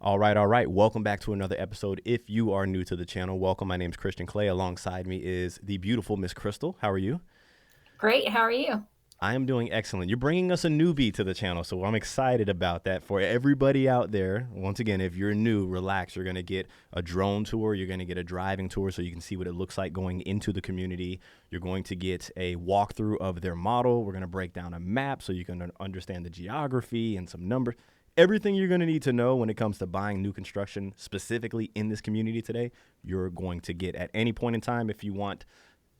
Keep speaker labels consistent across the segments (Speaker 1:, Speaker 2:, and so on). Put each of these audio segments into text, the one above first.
Speaker 1: All right, all right. Welcome back to another episode. If you are new to the channel, welcome. My name's Christian Clay. Alongside me is the beautiful Miss Crystal. How are you?
Speaker 2: Great. How are you?
Speaker 1: I am doing excellent. You're bringing us a newbie to the channel, so I'm excited about that. For everybody out there, once again, if you're new, relax. You're going to get a drone tour. You're going to get a driving tour so you can see what it looks like going into the community. You're going to get a walkthrough of their model. We're going to break down a map so you can understand the geography and some numbers. Everything you're going to need to know when it comes to buying new construction, specifically in this community today, you're going to get at any point in time. If you want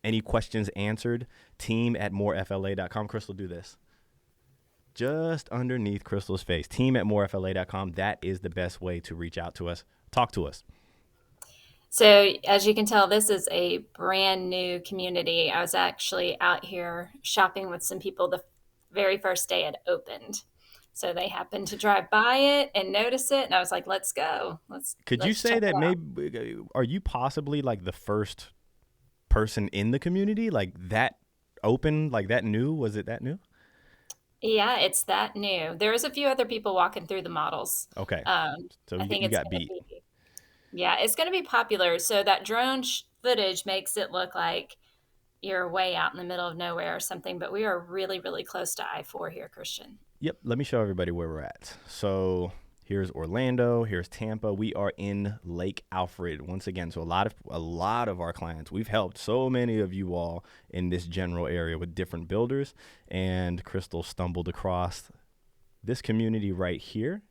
Speaker 1: any questions answered, team@morefla.com. Crystal, do this. Just underneath Crystal's face, team@morefla.com. That is the best way to reach out to us. Talk to us.
Speaker 2: So, as you can tell, this is a brand new community. I was actually out here shopping with some people the very first day it opened. So they happened to drive by it and notice it, and I was like, "Let's go.
Speaker 1: Could you
Speaker 2: Let's
Speaker 1: say
Speaker 2: check
Speaker 1: that
Speaker 2: it out."
Speaker 1: maybe, are you possibly like the first person in the community like that open, like that new? Was it that new?
Speaker 2: Yeah, it's that new. There's a few other people walking through the models.
Speaker 1: Okay. So
Speaker 2: I think
Speaker 1: you
Speaker 2: it's
Speaker 1: got
Speaker 2: going to
Speaker 1: beat.
Speaker 2: be, yeah, it's going to be popular. So that drone footage makes it look like you're way out in the middle of nowhere or something, but we are really, really close to I-4 here, Christian.
Speaker 1: Yep, let me show everybody where we're at. So here's Orlando, here's Tampa. We are in Lake Alfred once again. So a lot of our clients, we've helped so many of you all in this general area with different builders. And Crystal stumbled across this community right here.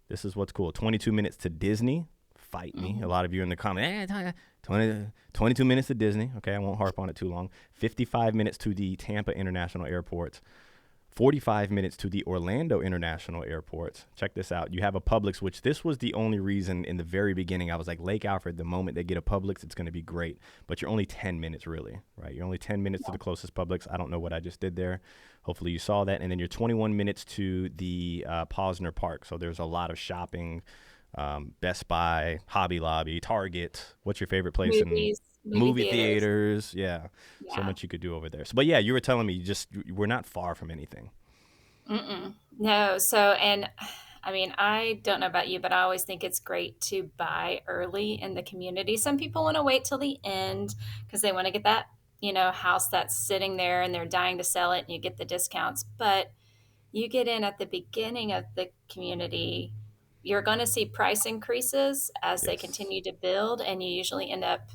Speaker 1: This is what's cool. 22 minutes to Disney. Fight me. A
Speaker 2: Hmm.
Speaker 1: lot of you in the comments, 22 minutes to Disney. Okay, I won't harp on it too long. 55 minutes to the Tampa International Airport. 45 minutes to the Orlando International Airport. Check this out. You have a Publix, which this was the only reason in the very beginning I was like, Lake Alfred, the moment they get a Publix, it's going to be great. But you're only 10 minutes, really, right? You're only 10 minutes to the closest Publix. I don't know what I just did there. Hopefully you saw that. And then you're 21 minutes to the Posner Park. So there's a lot of shopping, Best Buy, Hobby Lobby, Target. What's your favorite place in
Speaker 2: Movies, movie
Speaker 1: movie
Speaker 2: theaters.
Speaker 1: theaters? Yeah, so
Speaker 2: Yeah.
Speaker 1: much you could do over there. So, but yeah, you were telling me we're not far from anything.
Speaker 2: Mm-mm. No. So, and I mean, I don't know about you, but I always think it's great to buy early in the community. Some people want to wait till the end because they want to get that, house that's sitting there and they're dying to sell it and you get the discounts. But you get in at the beginning of the community, you're going to see price increases as they
Speaker 1: Yes.
Speaker 2: continue to build, and you usually end up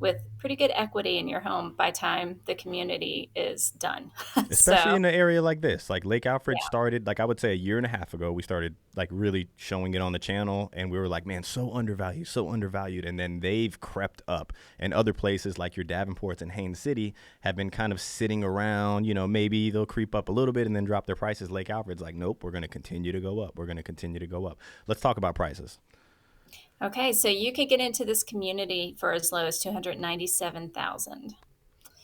Speaker 2: with pretty good equity in your home by time the community is done.
Speaker 1: Especially
Speaker 2: So,
Speaker 1: in an area like this, like Lake Alfred
Speaker 2: yeah.
Speaker 1: started, like I would say a year and a half ago, we started like really showing it on the channel, and we were like, man, so undervalued, so undervalued. And then they've crept up, and other places like your Davenports and Haines City have been kind of sitting around. Maybe they'll creep up a little bit and then drop their prices. Lake Alfred's like, nope, we're going to continue to go up. We're going to continue to go up. Let's talk about prices.
Speaker 2: Okay, so you could get into this community for as low as 297,000.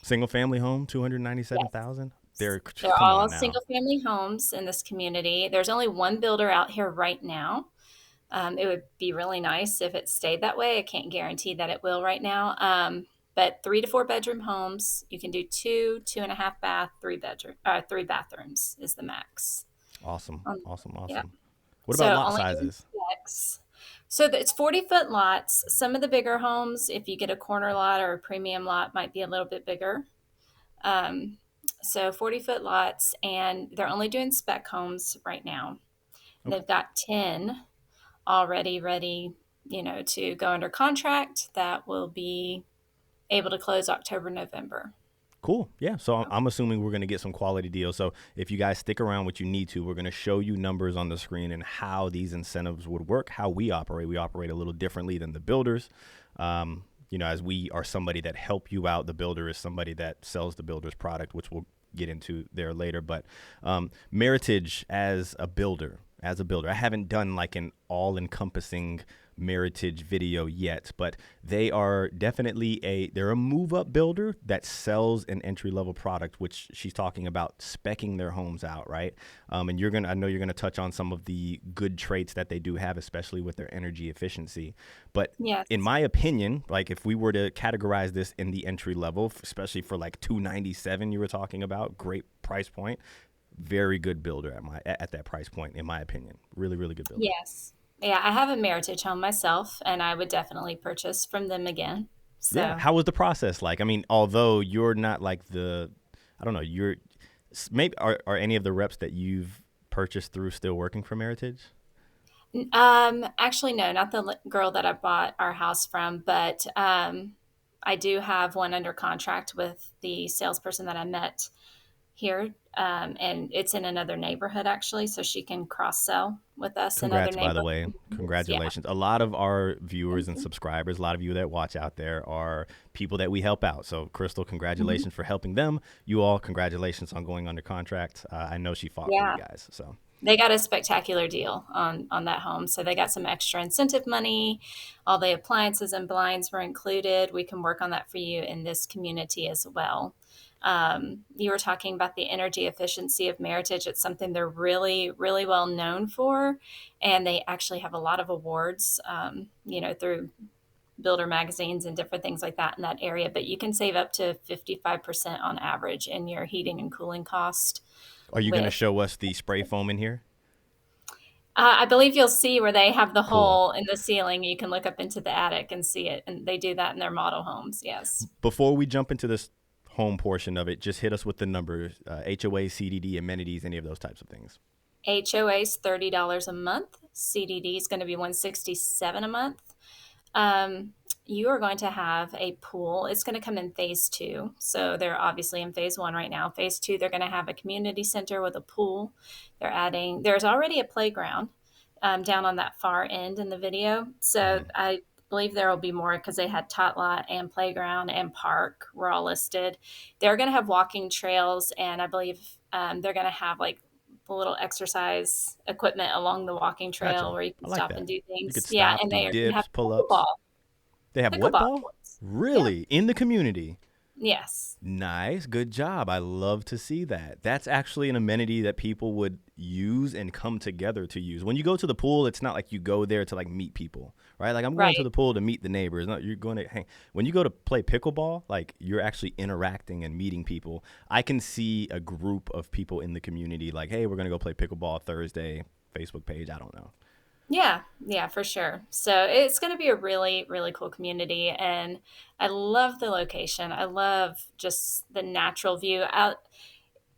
Speaker 1: Single family home,
Speaker 2: Yes.
Speaker 1: 297,000. They're
Speaker 2: They're
Speaker 1: come
Speaker 2: all
Speaker 1: on now.
Speaker 2: single family homes in this community. There's only one builder out here right now. It would be really nice if it stayed that way. I can't guarantee that it will right now. But 3 to 4 bedroom homes, you can do two, 2.5 bath, 3 bathrooms is the max.
Speaker 1: Awesome, awesome,
Speaker 2: Yeah.
Speaker 1: awesome. What about
Speaker 2: So
Speaker 1: lot
Speaker 2: only doing
Speaker 1: sizes?
Speaker 2: specs. So it's 40-foot lots. Some of the bigger homes, if you get a corner lot or a premium lot, might be a little bit bigger. Um, so 40-foot lots, and they're only doing spec homes right now.
Speaker 1: Okay.
Speaker 2: They've got 10 already ready, to go under contract that will be able to close October, November.
Speaker 1: Cool. Yeah. So I'm assuming we're going to get some quality deals. So if you guys stick around what you need to, we're going to show you numbers on the screen and how these incentives would work, how we operate. We operate a little differently than the builders. As we are somebody that help you out, the builder is somebody that sells the builder's product, which we'll get into there later. But Meritage as a builder, I haven't done like an all-encompassing Meritage video yet, but they are definitely they're a move up builder that sells an entry level product, which she's talking about specking their homes out, right? And I know you're gonna touch on some of the good traits that they do have, especially with their energy efficiency. But in
Speaker 2: Yes.
Speaker 1: my opinion, like if we were to categorize this in the entry level, especially for like 297, you were talking about, great price point, very good builder at that price point, in my opinion, really, really good builder.
Speaker 2: Yes. Yeah, I have a Meritage home myself, and I would definitely purchase from them again.
Speaker 1: Yeah.
Speaker 2: So
Speaker 1: How was the process like? I mean, although you're not like I don't know, maybe are any of the reps that you've purchased through still working for Meritage?
Speaker 2: Actually, no, not the girl that I bought our house from, but I do have one under contract with the salesperson that I met here, and it's in another neighborhood actually, so she can cross sell with us in other
Speaker 1: Congrats, by the way.
Speaker 2: neighborhoods. Yeah.
Speaker 1: Congratulations. A lot of our viewers
Speaker 2: Thank
Speaker 1: and
Speaker 2: you.
Speaker 1: subscribers, a lot of you that watch out there are people that we help out. So, Crystal,
Speaker 2: Mhm.
Speaker 1: congratulations for helping them. You all, congratulations on going under contract. I know she fought for you
Speaker 2: Yeah.
Speaker 1: guys. So,
Speaker 2: They got a spectacular deal on that home. So they got some extra incentive money. All the appliances and blinds were included. We can work on that for you in this community as well. You were talking about the energy efficiency of Meritage. It's something they're really, really well known for, and they actually have a lot of awards. Through builder magazines and different things like that in that area. But you can save up to 55% on average in your heating and cooling cost
Speaker 1: are you going to
Speaker 2: with
Speaker 1: show us the spray foam in here?
Speaker 2: I believe you'll see where they have the
Speaker 1: Cool.
Speaker 2: hole in the ceiling. You can look up into the attic and see it, and they do that in their model homes. Yes.
Speaker 1: Before we jump into this home portion of it, just hit us with the numbers, HOA, CDD, amenities, any of those types of things.
Speaker 2: HOA is $30 a month. CDD is going to be 167 a month. Um, you are going to have a pool. It's going to come in phase two. So they're obviously in phase one right now. Phase two, they're going to have a community center with a pool. There's already a playground down on that far end in the video. So
Speaker 1: Mm-hmm.
Speaker 2: I believe there will be more because they had tot lot and playground and park were all listed. They're going to have walking trails, and I believe they're going to have like the little exercise equipment along the walking trail
Speaker 1: Gotcha.
Speaker 2: where you
Speaker 1: I
Speaker 2: can
Speaker 1: like
Speaker 2: stop
Speaker 1: that.
Speaker 2: and do
Speaker 1: You could
Speaker 2: things. Yeah,
Speaker 1: stop,
Speaker 2: and
Speaker 1: do
Speaker 2: they are going to have
Speaker 1: dips, pull ups. They have what
Speaker 2: pickleball
Speaker 1: ball?
Speaker 2: courts. Yeah.
Speaker 1: Really? In the community?
Speaker 2: Yes.
Speaker 1: Nice. Good job. I love to see that. That's actually an amenity that people would use and come together to use. When you go to the pool, it's not like you go there to like meet people, right? Like I'm going to
Speaker 2: Right.
Speaker 1: the pool to meet the neighbors. No, you're going to hang. When you go to play pickleball, like you're actually interacting and meeting people. I can see a group of people in the community like, "Hey, we're going to go play pickleball Thursday." Facebook page, I don't know.
Speaker 2: Yeah. Yeah, for sure. So it's going to be a really, really cool community. And I love the location. I love just the natural view out.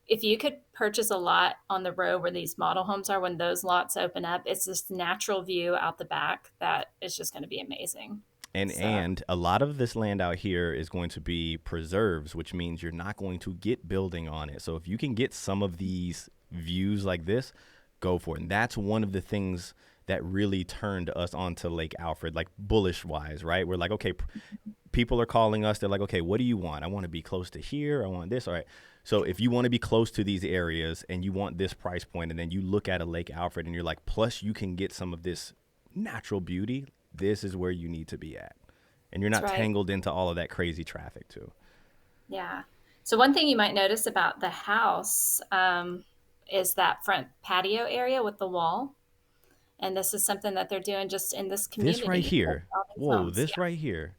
Speaker 2: If you could purchase a lot on the road where these model homes are, when those lots open up, it's this natural view out the back that is just going to be amazing.
Speaker 1: and
Speaker 2: So,
Speaker 1: and a lot of this land out here is going to be preserves, which means you're not going to get building on it. So if you can get some of these views like this, go for it. And that's one of the things that really turned us onto Lake Alfred, like bullish wise, right? We're like, okay, people are calling us. They're like, okay, what do you want? I want to be close to here. I want this. All right. So if you want to be close to these areas and you want this price point, and then you look at a Lake Alfred and you're like, plus you can get some of this natural beauty, this is where you need to be at. And you're
Speaker 2: that's
Speaker 1: not
Speaker 2: right.
Speaker 1: tangled into all of that crazy traffic too.
Speaker 2: Yeah. So one thing you might notice about the house is that front patio area with the wall. And this is something that they're doing just in this
Speaker 1: This right
Speaker 2: community with
Speaker 1: here.
Speaker 2: all these
Speaker 1: Whoa,
Speaker 2: homes.
Speaker 1: this right here.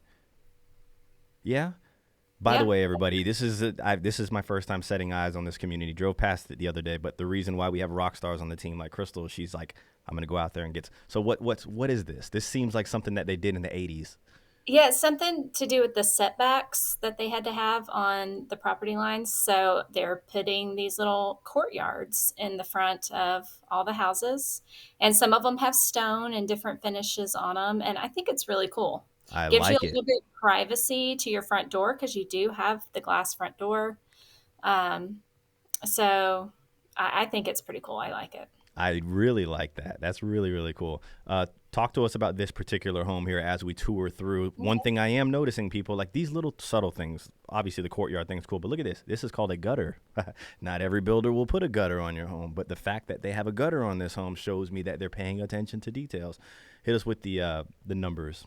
Speaker 1: Yeah. By the
Speaker 2: Yeah.
Speaker 1: way, everybody, this is my first time setting eyes on this community. Drove past it the other day, but the reason why we have rock stars on the team like Crystal, she's like, I'm gonna go out there and get. So what is this? This seems like something that they did in the '80s.
Speaker 2: Yeah, it's something to do with the setbacks that they had to have on the property lines. So they're putting these little courtyards in the front of all the houses. And some of them have stone and different finishes on them. And I think it's really cool.
Speaker 1: I
Speaker 2: Gives you
Speaker 1: like
Speaker 2: a
Speaker 1: it.
Speaker 2: little bit of privacy to your front door because you do have the glass front door. Um, so I think it's pretty cool. I like it.
Speaker 1: I really like that. That's really, really cool. Talk to us about this particular home here as we tour through. One thing I am noticing, people, like these little subtle things. Obviously, the courtyard thing is cool, but look at this. This is called a gutter. Not every builder will put a gutter on your home, but the fact that they have a gutter on this home shows me that they're paying attention to details. Hit us with the numbers.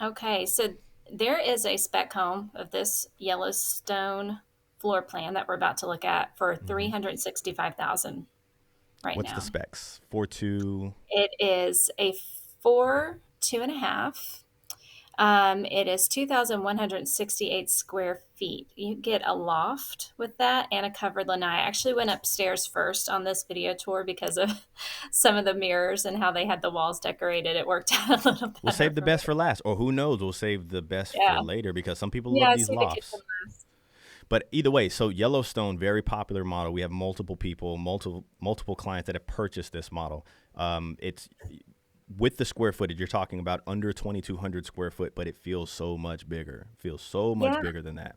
Speaker 2: Okay, so there is a spec home of this Yellowstone floor plan that we're about to look at for
Speaker 1: Hmm.
Speaker 2: 365,000 right
Speaker 1: What's the
Speaker 2: now.
Speaker 1: specs? 4.2.
Speaker 2: It is a four, two and a half. It is 2,168 square feet. You get a loft with that and a covered lanai. I actually went upstairs first on this video tour because of some of the mirrors and how they had the walls decorated. It worked out a little
Speaker 1: We'll
Speaker 2: better
Speaker 1: save the
Speaker 2: for me.
Speaker 1: best for last, or who knows, we'll save the best for
Speaker 2: Yeah.
Speaker 1: later because some people love
Speaker 2: Yeah,
Speaker 1: these
Speaker 2: see the kitchen
Speaker 1: lofts.
Speaker 2: last.
Speaker 1: But either way, so Yellowstone, very popular model. We have multiple people, multiple clients that have purchased this model. It's with the square footage. You're talking about under 2,200 square foot, but it feels so much bigger. Feels so much
Speaker 2: Yeah.
Speaker 1: bigger than that.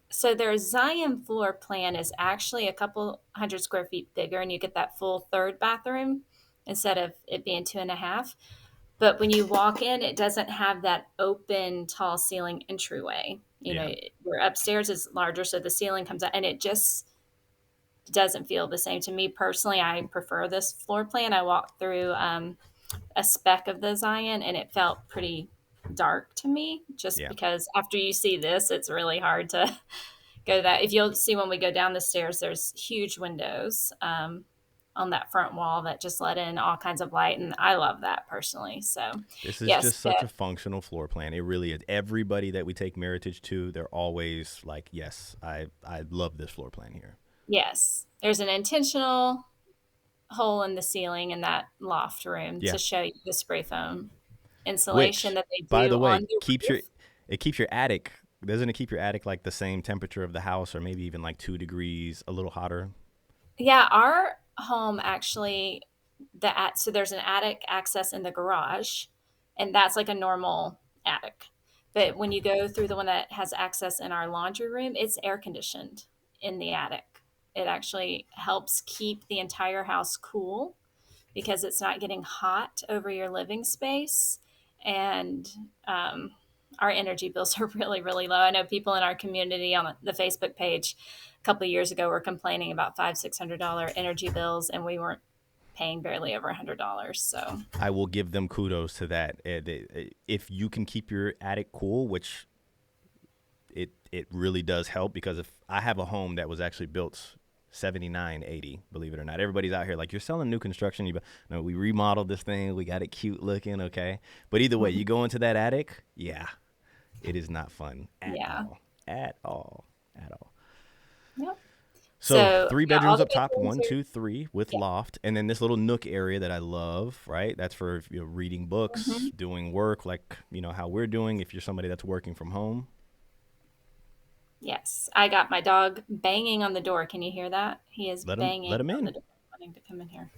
Speaker 2: So their Zion floor plan is actually a couple hundred square feet bigger, and you get that full third bathroom instead of it being two and a half. But when you walk in, it doesn't have that open, tall ceiling entryway. You
Speaker 1: Yeah,
Speaker 2: know, your upstairs is larger, so the ceiling comes out, and it just doesn't feel the same to me personally. I prefer this floor plan. I walked through a spec of the Zion, and it felt pretty dark to me. Just
Speaker 1: yeah.
Speaker 2: because after you see this, it's really hard to go that. If you'll see when we go down the stairs, there's huge windows on that front wall that just let in all kinds of light, and I love that personally. So,
Speaker 1: This is
Speaker 2: yes,
Speaker 1: just such a functional floor plan. It really is. Everybody that we take Meritage to, they're always like, "Yes, I love this floor plan here."
Speaker 2: yes, there's an intentional hole in the ceiling in that loft room
Speaker 1: Yeah.
Speaker 2: to show you the spray foam insulation
Speaker 1: Which,
Speaker 2: that they
Speaker 1: by
Speaker 2: do
Speaker 1: the
Speaker 2: on
Speaker 1: way,
Speaker 2: the
Speaker 1: keeps your
Speaker 2: roof.
Speaker 1: it keeps your attic. Doesn't it keep your attic like the same temperature of the house, or maybe even like 2 degrees, a little hotter?
Speaker 2: Yeah, our home actually so there's an attic access in the garage, and that's like a normal attic. But when you go through the one that has access in our laundry room, it's air conditioned in the attic. It actually helps keep the entire house cool because it's not getting hot over your living space. And our energy bills are really, really low. I know people in our community on the Facebook page a couple of years ago were complaining about $500-$600 energy bills, and we weren't paying barely over $100. So
Speaker 1: I will give them kudos to that. If you can keep your attic cool, which it really does help, because if I have a home that was actually built 79, 80, believe it or not. Everybody's out here like, you're selling new construction. No, we remodeled this thing. We got it cute looking, okay? But either way, you go into that attic, yeah, it is not fun at
Speaker 2: yeah,
Speaker 1: all. At all. At all.
Speaker 2: yep.
Speaker 1: So
Speaker 2: So
Speaker 1: three
Speaker 2: yeah, all
Speaker 1: bedrooms
Speaker 2: the
Speaker 1: up top,
Speaker 2: bedrooms
Speaker 1: one,
Speaker 2: are
Speaker 1: two, three with
Speaker 2: yeah.
Speaker 1: loft, and then this little nook area that I love. Right, that's for reading books,
Speaker 2: Mhm.
Speaker 1: doing work, like how we're doing. If you're somebody that's working from home,
Speaker 2: Yes, I got my dog banging on the door. Can you hear that? He is
Speaker 1: let
Speaker 2: banging
Speaker 1: them
Speaker 2: on the
Speaker 1: in.
Speaker 2: door, wanting to come in here.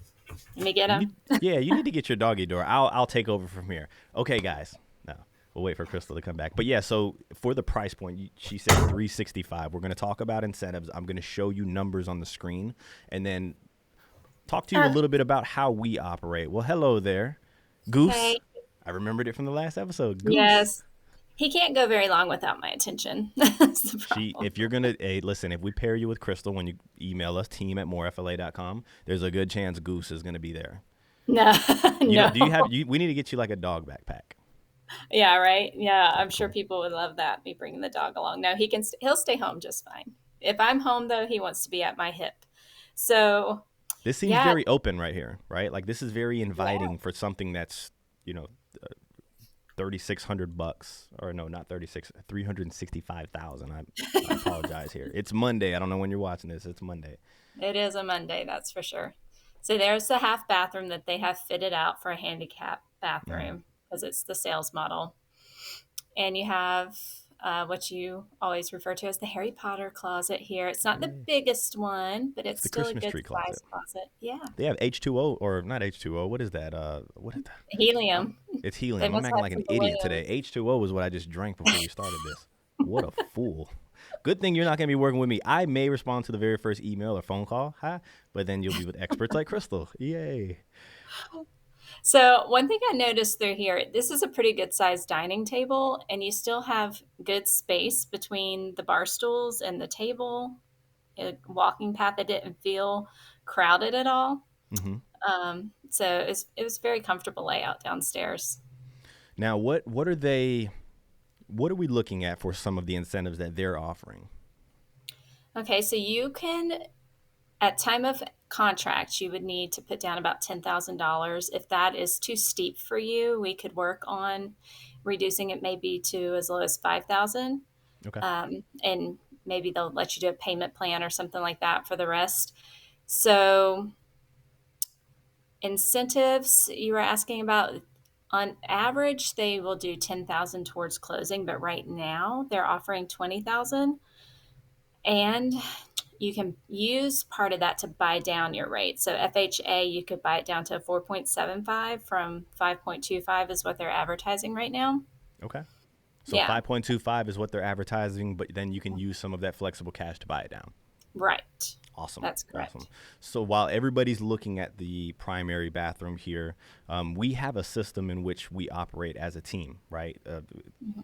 Speaker 2: Let me get
Speaker 1: You
Speaker 2: him.
Speaker 1: need, yeah, you need to get your doggy door. I'll take over from here. Okay, guys. No, we'll wait for Crystal to come back. But yeah, so for the price point, she said 365. We're going to talk about incentives. I'm going to show you numbers on the screen, and then talk to you a
Speaker 2: Uh,
Speaker 1: little bit about how we operate. Well, hello there, Goose.
Speaker 2: hey,
Speaker 1: I remembered it from the last episode. Goose.
Speaker 2: yes, he can't go very long without my attention. That's the problem.
Speaker 1: If you're gonna, hey, listen, if we pair you with Crystal when you email us, team@morefla.com, there's a good chance Goose is gonna be there.
Speaker 2: No,
Speaker 1: Do you have,
Speaker 2: no.
Speaker 1: we need to get you like a dog backpack.
Speaker 2: Yeah, right. Yeah, I'm sure
Speaker 1: Cool.
Speaker 2: people would love that. Me bringing the dog along. No, he'll stay home just fine. If I'm home though, he wants to be at my hip. So
Speaker 1: This seems
Speaker 2: yeah,
Speaker 1: very open right here, right? Like this is very
Speaker 2: yeah,
Speaker 1: inviting for something that's, you know, 3,600 bucks, or no, not 36, 365,000. I apologize here. It's Monday. I don't know when you're watching this. It's Monday.
Speaker 2: it is a Monday, that's for sure. So there's the half bathroom that they have fitted out for a handicap
Speaker 1: Mm-hmm.
Speaker 2: bathroom because it's the sales model. And you have what you always refer to as the Harry Potter closet here. It's not the
Speaker 1: Yeah.
Speaker 2: biggest one, but
Speaker 1: It's
Speaker 2: it's
Speaker 1: the
Speaker 2: still a
Speaker 1: Christmas
Speaker 2: good
Speaker 1: tree closet.
Speaker 2: size closet. Yeah.
Speaker 1: They have H2O, or not H2O. What is that? What is that?
Speaker 2: Helium.
Speaker 1: It's
Speaker 2: They
Speaker 1: helium. I'm
Speaker 2: must
Speaker 1: acting
Speaker 2: have
Speaker 1: like an
Speaker 2: some
Speaker 1: idiot
Speaker 2: balloons.
Speaker 1: today. H2O is what I just drank before we started this. What a fool. Good thing you're not going to be working with me. I may respond to the very first email or phone call, huh? But then you'll be with experts like Crystal. Yay.
Speaker 2: So one thing I noticed through here, this is a pretty good sized dining table, and you still have good space between the bar stools and the table. A walking path that didn't feel crowded at all.
Speaker 1: Hmm.
Speaker 2: So it was very comfortable layout downstairs.
Speaker 1: Now, what are we looking at for some of the incentives that they're offering?
Speaker 2: Okay, so you can At time of contract, you would need to put down about $10,000. If that is too steep for you, we could work on reducing it maybe to as low as 5,000.
Speaker 1: Okay.
Speaker 2: And maybe they'll let you do a payment plan or something like that for the rest. So incentives you were asking about, on average, they will do 10,000 towards closing, but right now they're offering 20,000. And you can use part of that to buy down your rate. So FHA, you could buy it down to 4.75 from 5.25 is what they're advertising right now.
Speaker 1: Okay. So
Speaker 2: Yeah,
Speaker 1: 5.25 is what they're advertising, but then you can use some of that flexible cash to buy it down.
Speaker 2: right.
Speaker 1: Awesome.
Speaker 2: That's
Speaker 1: Awesome.
Speaker 2: correct.
Speaker 1: So while everybody's looking at the primary bathroom here, we have a system in which we operate as a team, right?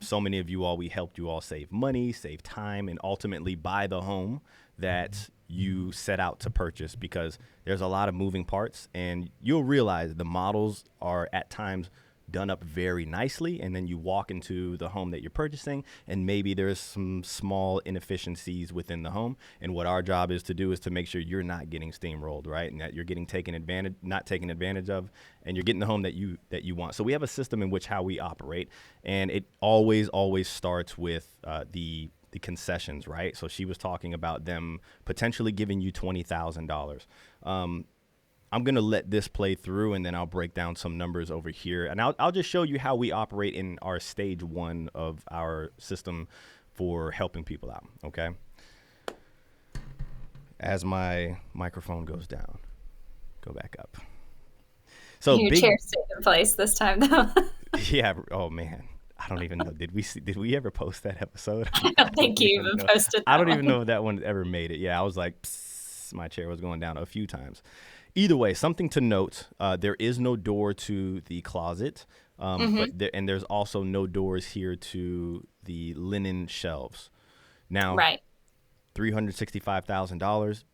Speaker 1: So many of you all, we helped you all save money, save time, and ultimately buy the home that you set out to purchase, because there's a lot of moving parts, and you'll realize the models are at times done up very nicely, and then you walk into the home that you're purchasing and maybe there's some small inefficiencies within the home, and what our job is to do is to make sure you're not getting steamrolled, right, and that you're getting not taken advantage of, and you're getting the home that you want. So we have a system in which how we operate, and it always starts with the concessions, right? So she was talking about them potentially giving you $20,000. I'm going to let this play through, and then I'll break down some numbers over here. And I'll just show you how we operate in our stage one of our system for helping people out, okay? As my microphone goes down, go back up. So
Speaker 2: Your
Speaker 1: big,
Speaker 2: chair stayed in place this time, though.
Speaker 1: yeah. Oh man, I don't even know. Did we ever post that episode?
Speaker 2: I
Speaker 1: I
Speaker 2: don't
Speaker 1: don't
Speaker 2: think you
Speaker 1: even
Speaker 2: even
Speaker 1: know.
Speaker 2: posted
Speaker 1: I
Speaker 2: that
Speaker 1: don't even
Speaker 2: one.
Speaker 1: know if that one ever made it. Yeah, I was like, psst, my chair was going down a few times. Either way, something to note: there is no door to the closet,
Speaker 2: Hmm.
Speaker 1: and there's also no doors here to the linen shelves. Now,
Speaker 2: Right.
Speaker 1: $365,000,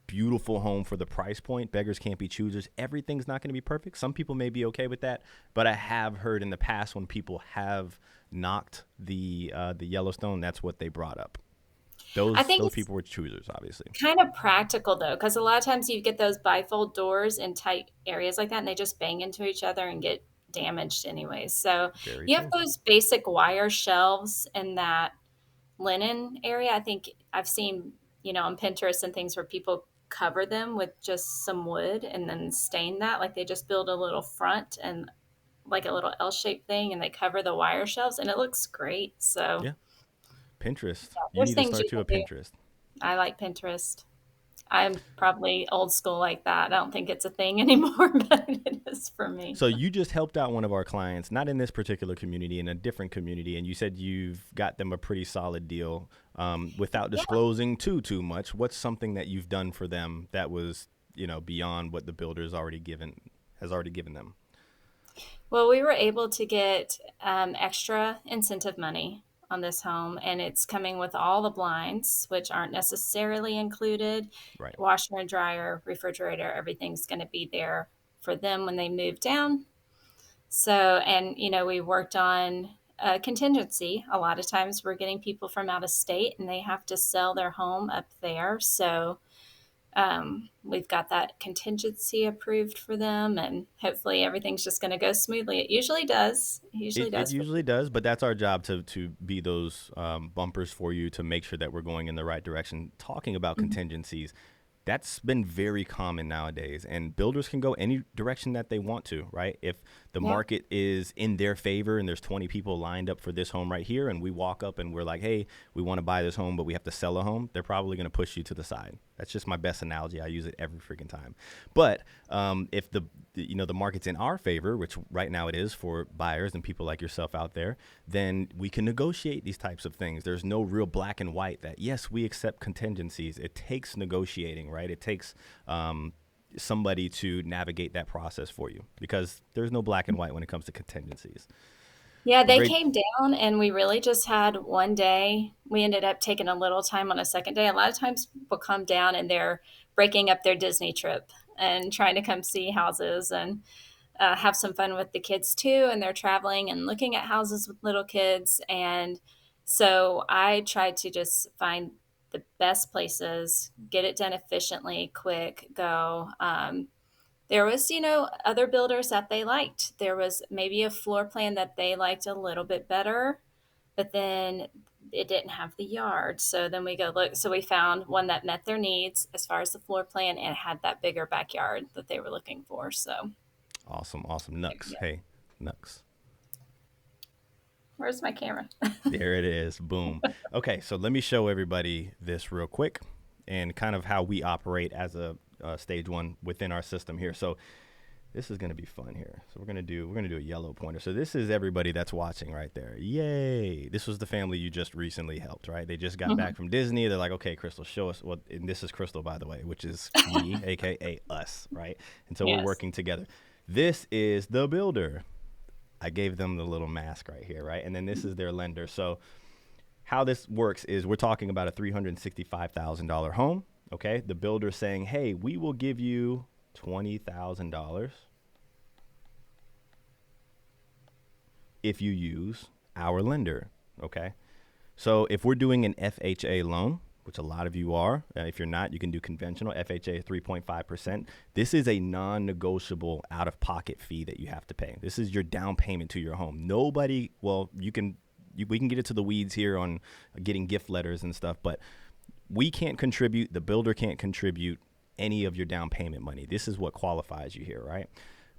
Speaker 1: beautiful home for the price point. Beggars can't be choosers. Everything's not going to be perfect. Some people may be okay with that, but I have heard in the past when people have knocked the Yellowstone, that's what they brought up.
Speaker 2: I
Speaker 1: Those
Speaker 2: think
Speaker 1: those
Speaker 2: it's
Speaker 1: people were choosers, obviously.
Speaker 2: kind of practical though, because a lot of times you get those bifold doors in tight areas like that, and they just bang into each other and get damaged anyways. So
Speaker 1: Very
Speaker 2: you have
Speaker 1: true.
Speaker 2: those basic wire shelves in that linen area. I think I've seen, on Pinterest and things where people cover them with just some wood and then stain that. Like they just build a little front and like a little L-shaped thing, and they cover the wire shelves, and it looks great. So
Speaker 1: Yeah. Pinterest.
Speaker 2: yeah,
Speaker 1: You
Speaker 2: there's
Speaker 1: need to
Speaker 2: things
Speaker 1: start
Speaker 2: you
Speaker 1: to
Speaker 2: can
Speaker 1: a
Speaker 2: do.
Speaker 1: Pinterest.
Speaker 2: I like Pinterest. I'm probably old school like that. I don't think it's a thing anymore, but it is for me.
Speaker 1: So you just helped out one of our clients, not in this particular community, in a different community, and you said you've got them a pretty solid deal. Without
Speaker 2: Yeah.
Speaker 1: disclosing too much, what's something that you've done for them that was beyond what the builder's already given them?
Speaker 2: Well, we were able to get extra incentive money on this home, and it's coming with all the blinds, which aren't necessarily included.
Speaker 1: Right.
Speaker 2: Washer and dryer, refrigerator, everything's going to be there for them when they move down. So, and we worked on contingency. A lot of times we're getting people from out of state and they have to sell their home up there. So, we've got that contingency approved for them, and hopefully everything's just going to go smoothly. It usually does. It usually
Speaker 1: It
Speaker 2: does for
Speaker 1: usually
Speaker 2: people.
Speaker 1: does, but that's our job to be those bumpers for you to make sure that we're going in the right direction. Talking about
Speaker 2: Mhm.
Speaker 1: contingencies, that's been very common nowadays, and builders can go any direction that they want to, right? If the
Speaker 2: Yeah.
Speaker 1: market is in their favor and there's 20 people lined up for this home right here, and we walk up and we're like, hey, we want to buy this home, but we have to sell a home, they're probably going to push you to the side. That's just my best analogy. I use it every freaking time. But if the market's in our favor, which right now it is for buyers and people like yourself out there, then we can negotiate these types of things. There's no real black and white that yes, we accept contingencies. It takes negotiating, right? It takes somebody to navigate that process for you, because there's no black and white when it comes to contingencies.
Speaker 2: Yeah,
Speaker 1: Well,
Speaker 2: they
Speaker 1: great.
Speaker 2: came down and we really just had one day. We ended up taking a little time on a second day. A lot of times people come down and they're breaking up their Disney trip and trying to come see houses and have some fun with the kids too. And they're traveling and looking at houses with little kids. And so I tried to just find the best places, get it done efficiently, quick, go. There was, other builders that they liked. There was maybe a floor plan that they liked a little bit better, but then it didn't have the yard. So then we go look. So we found one that met their needs as far as the floor plan and had that bigger backyard that they were looking for. So
Speaker 1: Awesome. Awesome. Nux.
Speaker 2: yeah.
Speaker 1: Hey, Nux.
Speaker 2: Where's my camera?
Speaker 1: There it is. Boom. Okay, so let me show everybody this real quick and kind of how we operate as a stage one within our system here. So this is going to be fun here. So we're going to do a yellow pointer. So this is everybody that's watching right there. Yay. This was the family you just recently helped, right? They just got back from Disney. They're like, okay, Crystal, show us what, and this is Crystal, by the way, which is me, AKA us, right? And so
Speaker 2: Yes.
Speaker 1: we're working together. This is the builder. I gave them the little mask right here, right? And then this is their lender. So how this works is we're talking about a $365,000 home, okay? The builder saying, hey, we will give you $20,000 if you use our lender, okay? So if we're doing an FHA loan, which a lot of you are, if you're not, you can do conventional FHA 3.5%. This is a non-negotiable out-of-pocket fee that you have to pay. This is your down payment to your home. Nobody, well, we can get into the weeds here on getting gift letters and stuff, but we can't contribute, the builder can't contribute any of your down payment money. This is what qualifies you here, right?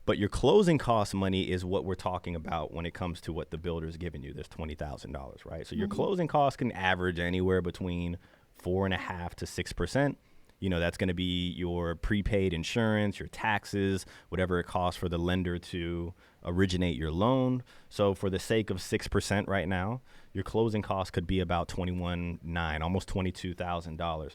Speaker 1: But your closing cost money is what we're talking about when it comes to what the builder's giving you. There's $20,000, right? So your closing costs can average anywhere between 4.5% to 6%. That's going to be your prepaid insurance, your taxes, whatever it costs for the lender to originate your loan. So for the sake of 6% right now, your closing costs could be about $21,900, almost $22,000.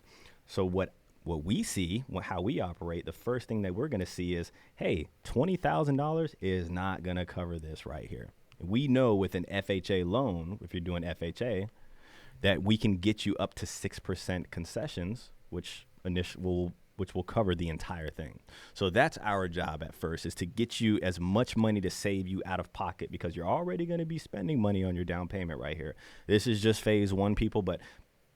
Speaker 1: So what we see, how we operate, the first thing that we're going to see is, hey, $20,000 is not going to cover this right here. We know with an FHA loan, if you're doing FHA, that we can get you up to 6% concessions, which will cover the entire thing. So that's our job at first, is to get you as much money to save you out of pocket, because you're already going to be spending money on your down payment right here. This is just phase one, people, but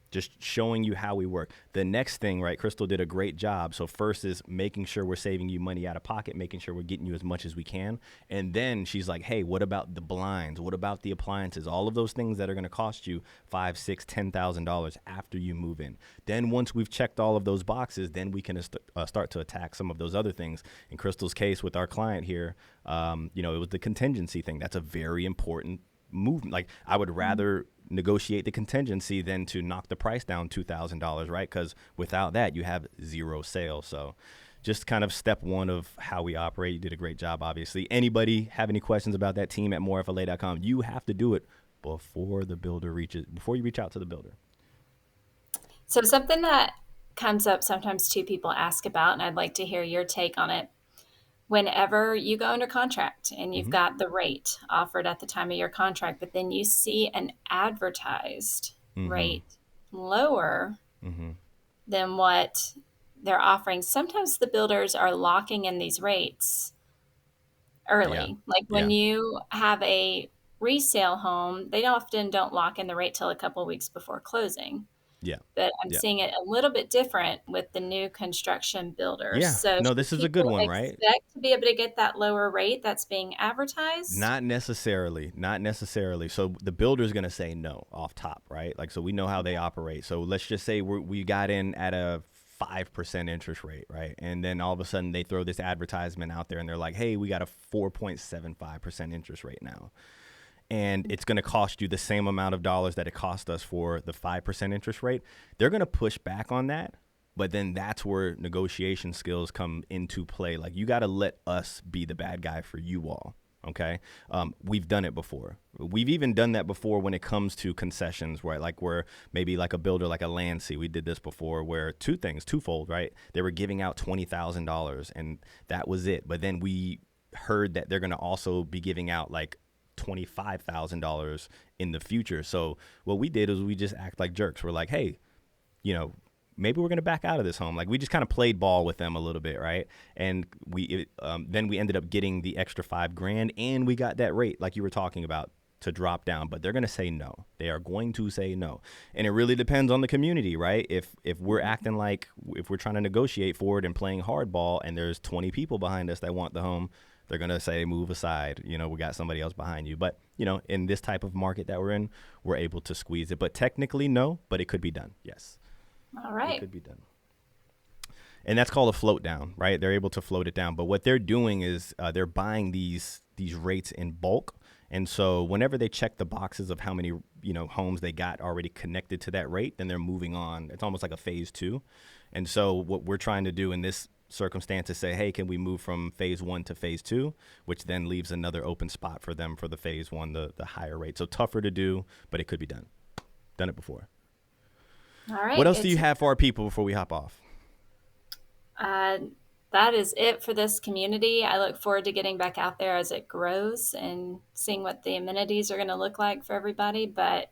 Speaker 1: just showing you how we work. The next thing, right, Crystal did a great job. So first is making sure we're saving you money out of pocket, making sure we're getting you as much as we can. And then she's like, hey, what about the blinds? What about the appliances? All of those things that are going to cost you $5,000, $6,000, $10,000 after you move in. Then once we've checked all of those boxes, then we can start to attack some of those other things. In Crystal's case with our client here, it was the contingency thing. That's a very important move. Like, I would rather negotiate the contingency than to knock the price down $2,000, right? Because without that, you have zero sales. So just kind of step one of how we operate. You did a great job, obviously. Anybody have any questions about that, team at morefla.com? You have to do it before you reach out to the builder.
Speaker 2: So something that comes up sometimes too, people ask about, and I'd like to hear your take on it. Whenever you go under contract and you've got the rate offered at the time of your contract, but then you see an advertised rate lower than what they're offering, sometimes the builders are locking in these rates early.
Speaker 1: Yeah.
Speaker 2: Like when you have a resale home, they often don't lock in the rate till a couple of weeks before closing.
Speaker 1: Yeah.
Speaker 2: But I'm seeing it a little bit different with the new construction builders.
Speaker 1: Yeah.
Speaker 2: So
Speaker 1: No,
Speaker 2: should
Speaker 1: this is a good
Speaker 2: people
Speaker 1: one, right?
Speaker 2: expect to be able to get that lower rate that's being advertised?
Speaker 1: Not necessarily. So the builder's going to say no off top, right? Like, so we know how they operate. So let's just say we got in at a 5% interest rate, right? And then all of a sudden they throw this advertisement out there and they're like, hey, we got a 4.75% interest rate now. And it's going to cost you the same amount of dollars that it cost us for the 5% interest rate. They're going to push back on that. But then that's where negotiation skills come into play. Like, you got to let us be the bad guy for you all. Okay. We've done it before. We've even done that before when it comes to concessions, right? Like, where maybe like a builder, like a Landsea, we did this before, where twofold, right? They were giving out $20,000 and that was it. But then we heard that they're going to also be giving out like $25,000 in the future. So what we did is we just act like jerks. We're like, hey, maybe we're going to back out of this home. Like, we just kind of played ball with them a little bit, right? And then we ended up getting the extra $5,000 and we got that rate like you were talking about. to drop down, but they're going to say no. They are going to say no. And it really depends on the community, right? If we're acting like, if we're trying to negotiate for it and playing hardball and there's 20 people behind us that want the home, they're going to say, move aside. You know, we got somebody else behind you. But, you know, in this type of market that we're in, we're able to squeeze it. But technically, no, but it could be done. Yes.
Speaker 2: All right.
Speaker 1: It could be done. And that's called a float down, right? They're able to float it down. But what they're doing is they're buying these rates in bulk. And so whenever they check the boxes of how many, you know, homes they got already connected to that rate, then they're moving on. It's almost like a phase 2. And so what we're trying to do in this circumstance is say, hey, can we move from phase 1 to phase 2, which then leaves another open spot for them for the phase 1, the higher rate. So tougher to do, but it could be done. Done it before.
Speaker 2: All right.
Speaker 1: What else do you have for our people before we hop off?
Speaker 2: That is it for this community. I look forward to getting back out there as it grows and seeing what the amenities are going to look like for everybody. But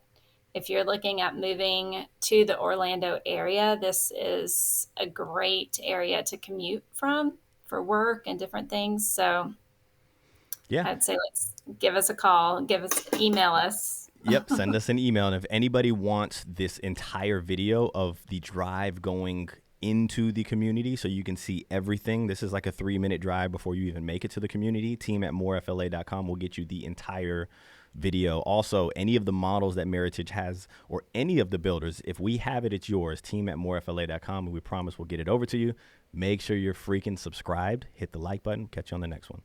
Speaker 2: if you're looking at moving to the Orlando area, this is a great area to commute from for work and different things. So
Speaker 1: Yeah.
Speaker 2: I'd say give us a call, email us.
Speaker 1: Yep. Send us an email. And if anybody wants this entire video of the drive going into the community so you can see everything, this is like a 3-minute drive before you even make it to the community, team@morefla.com will get you the entire video. Also, any of the models that Meritage has or any of the builders, if we have it, it's yours. Team@morefla.com, and we promise we'll get it over to you. Make sure you're freaking subscribed. Hit the like button. Catch you on the next one.